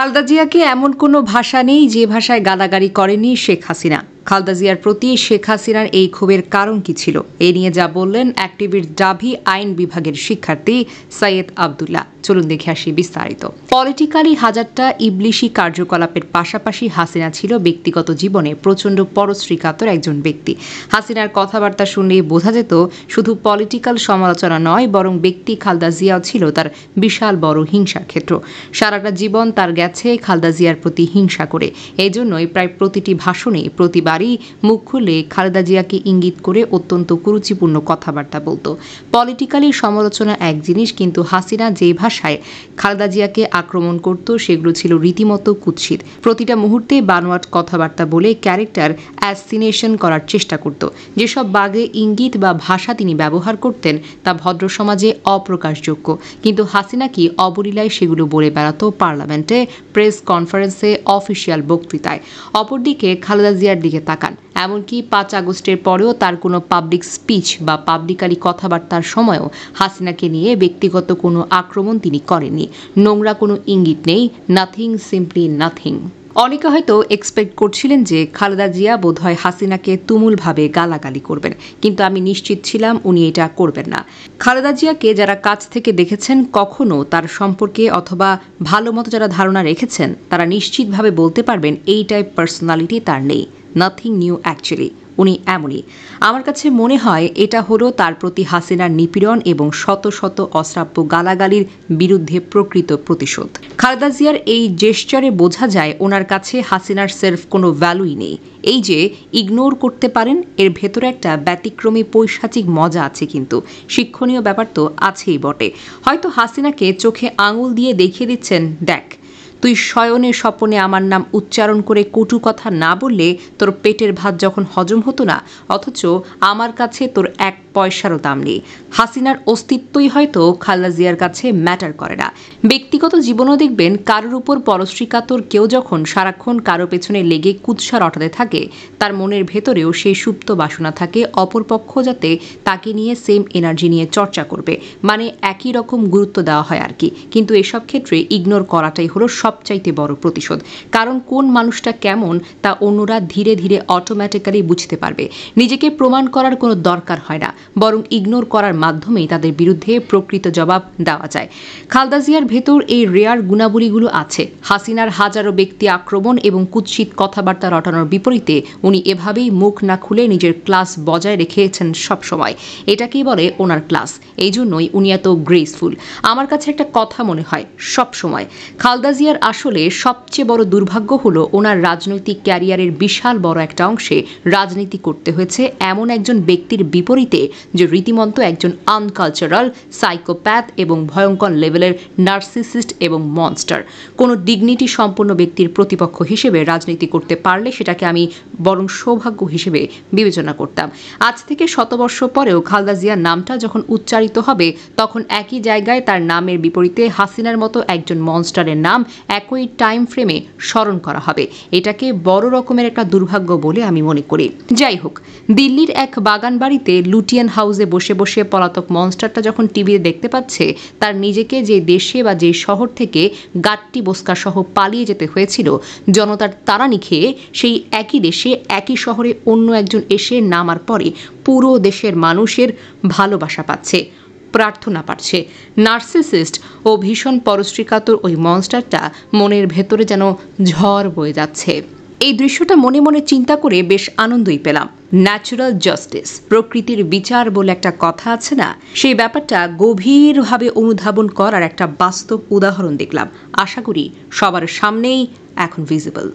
খালেদা জিয়াকে এমন কোনো ভাষা নেই যে ভাষায় গালাগালি করেনি শেখ হাসিনা। খালেদা জিয়ার প্রতি শেখ হাসিনার এই ক্ষোভের কারণ কি ছিল, এ নিয়ে যা বললেন অ্যাক্টিভিস্ট ডাভি আইন বিভাগের শিক্ষার্থী সৈয়দ আব্দুল্লাহ। চলুন দেখে আসি বিস্তারিত। পলিটিক্যালি হাজারটা ইবলিশি কার্যকলাপের পাশাপাশি হাসিনা ছিল ব্যক্তিগত জীবনে প্রচণ্ড পরশ্রীকাতর একজন ব্যক্তি। হাসিনার কথাবার্তা শুনলেই বোঝা যেত শুধু পলিটিক্যাল সমালোচনা নয়, বরং ব্যক্তি খালেদা জিয়াও ছিল তার বিশাল বড় হিংসার ক্ষেত্র। সারাটা জীবন তার গেছে খালেদা জিয়ার প্রতি হিংসা করে। এই জন্যই প্রায় প্রতিটি ভাষণে প্রতিবারই মুখ খুলে খালেদা জিয়াকে ইঙ্গিত করে অত্যন্ত কুরুচিপূর্ণ কথাবার্তা বলতো। পলিটিক্যালি সমালোচনা এক জিনিস, কিন্তু হাসিনা যেই ভাষায় খালেদা জিয়াকে আক্রমণ করত সেগুলো ছিল রীতিমতো কুৎসিত। প্রতিটা মুহূর্তে বানোয়াট কথাবার্তা বলে ক্যারেক্টার অ্যাসিনেশন করার চেষ্টা করত। যেসব বাগে ইঙ্গিত বা ভাষা তিনি ব্যবহার করতেন তা ভদ্র সমাজে অপ্রকাশযোগ্য, কিন্তু হাসিনা কি অবলীলায় সেগুলো বলে বেড়াতো পার্লামেন্টে, প্রেস কনফারেন্সে, অফিসিয়াল বক্তৃতায়। অপরদিকে খালেদা জিয়ার দিকে তাকান, এমনকি 5 আগস্টের পরেও তার কোনো পাবলিক স্পিচ বা পাবলিকালি কথাবার্তার সময়ও হাসিনাকে নিয়ে ব্যক্তিগত কোনো আক্রমণ তিনি করেননি। নোংরা কোনো ইঙ্গিত নেই, নাথিং, সিম্পলি নাথিং। অনেকে হয়তো এক্সপেক্ট করছিলেন যে খালেদা জিয়া বোধহয় হাসিনাকে তুমুলভাবে গালাগালি করবেন, কিন্তু আমি নিশ্চিত ছিলাম উনি এটা করবেন না। খালেদা জিয়াকে যারা কাছ থেকে দেখেছেন, কখনো তার সম্পর্কে অথবা ভালো মতো যারা ধারণা রেখেছেন, তারা নিশ্চিতভাবে বলতে পারবেন এই টাইপ পার্সোনালিটি তার নেই। নাথিং নিউ অ্যাকচুয়ালি, উনি এমনই। আমার কাছে মনে হয় এটা হলো তার প্রতি হাসিনার নিপীড়ন এবং শত শত অশ্রাব্য গালাগালির বিরুদ্ধে প্রকৃত প্রতিশোধ। খালেদা জিয়ার এই জেস্চারে বোঝা যায় ওনার কাছে হাসিনার সেলফ কোনো ভ্যালুই নেই। এই যে ইগনোর করতে পারেন, এর ভেতরে একটা ব্যতিক্রমী পৈশাচিক মজা আছে, কিন্তু শিক্ষণীয় ব্যাপার তো আছেই বটে। হয়তো হাসিনাকে চোখে আঙুল দিয়ে দেখিয়ে দিচ্ছেন, দেখ তুই শয়নে স্বপনে আমার নাম উচ্চারণ করে কটু কথা না বললে তোর পেটের ভাত যখন হজম হতো না, অথচ আমার কাছে তোর 1 পয়সারও দাম নেই। হাসিনার অস্তিত্বই হয়তো খালেদা জিয়ার কাছে ম্যাটার করে না। ব্যক্তিগত জীবনও দেখবেন কারোর উপর পরশ্রীকাতর কেউ যখন সারাক্ষণ কারো পেছনে লেগে কুৎসা রটাতে থাকে, তার মনের ভেতরেও সেই সুপ্ত বাসনা থাকে অপরপক্ষ যাতে তাকে নিয়ে সেম এনার্জি নিয়ে চর্চা করবে, মানে একই রকম গুরুত্ব দেওয়া হয় আর কি। কিন্তু এসব ক্ষেত্রে ইগনোর করাটাই হলো সবচাইতে বড় প্রতিশোধ। কারণ কোন মানুষটা কেমন তা অন্যরা ধীরে ধীরে অটোমেটিক্যালি বুঝতে পারবে। নিজেকে প্রমাণ করার কোনো দরকার হয় না, বরং ইগনোর করার মাধ্যমেই তাদের বিরুদ্ধে প্রকৃত জবাব দেওয়া যায়। খালেদা জিয়ার ভেতর এই রেয়ার গুণাবলীগুলো আছে। হাসিনার হাজারো ব্যক্তি আক্রমণ এবং কুৎসিত কথাবার্তা রটানোর বিপরীতে উনি এভাবেই মুখ না খুলে নিজের ক্লাস বজায় রেখেছেন সবসময়। এটাকেই বলে ওনার ক্লাস। এই জন্যই উনি এত গ্রেসফুল। আমার কাছে একটা কথা মনে হয় সবসময়, খালেদা জিয়ার আসলে সবচেয়ে বড় দুর্ভাগ্য হলো ওনার রাজনৈতিক ক্যারিয়ারের বিশাল বড় একটা অংশে রাজনীতি করতে হয়েছে এমন একজন ব্যক্তির বিপরীতে যে রীতিমতো একজন আনকালচারাল, সাইকোপ্যাথ এবং ভয়ঙ্কর লেভেলের নার্সিসিস্ট এবং মনস্টার। কোনো ডিগনিটি সম্পন্ন ব্যক্তির প্রতিপক্ষ হিসেবে রাজনীতি করতে পারলে সেটাকে আমি বরং সৌভাগ্য হিসেবে বিবেচনা করতাম। আজ থেকে 100 বর্ষ পরেও খালেদা জিয়ার নামটা যখন উচ্চারিত হবে, তখন একই জায়গায় তার নামের বিপরীতে হাসিনার মতো একজন মনস্টারের নাম একই টাইম ফ্রেমে স্মরণ করা হবে। এটাকে বড় রকমের একটা দুর্ভাগ্য বলে আমি মনে করি। যাই হোক, দিল্লির এক বাগান বাড়িতে লুটিয়ান হাউসে বসে বসে পলাতক মনস্টারটা যখন টিভিতে দেখতে পাচ্ছে তার নিজেকে যে দেশে বা যে শহর থেকে গাট্টি বোস্কা সহ পালিয়ে যেতে হয়েছিল জনতার তাড়ানি খেয়ে, সেই একই দেশে একই শহরে অন্য একজন এসে নামার পরে পুরো দেশের মানুষের ভালোবাসা পাচ্ছে, প্রার্থনা পাচ্ছে। নার্সিসিস্ট ও ভীষণ পরশ্রীকাতর ওই মনস্টারটা মনের ভেতরে যেন ঝড় বয়ে যাচ্ছে। এই দৃশ্যটা মনে মনে চিন্তা করে বেশ আনন্দই পেলাম। ন্যাচারাল জাস্টিস, প্রকৃতির বিচার বলে একটা কথা আছে না, সেই ব্যাপারটা গভীরভাবে অনুধাবন করার একটা বাস্তব উদাহরণ দেখলাম। আশা করি সবার সামনেই এখন ভিজিবল।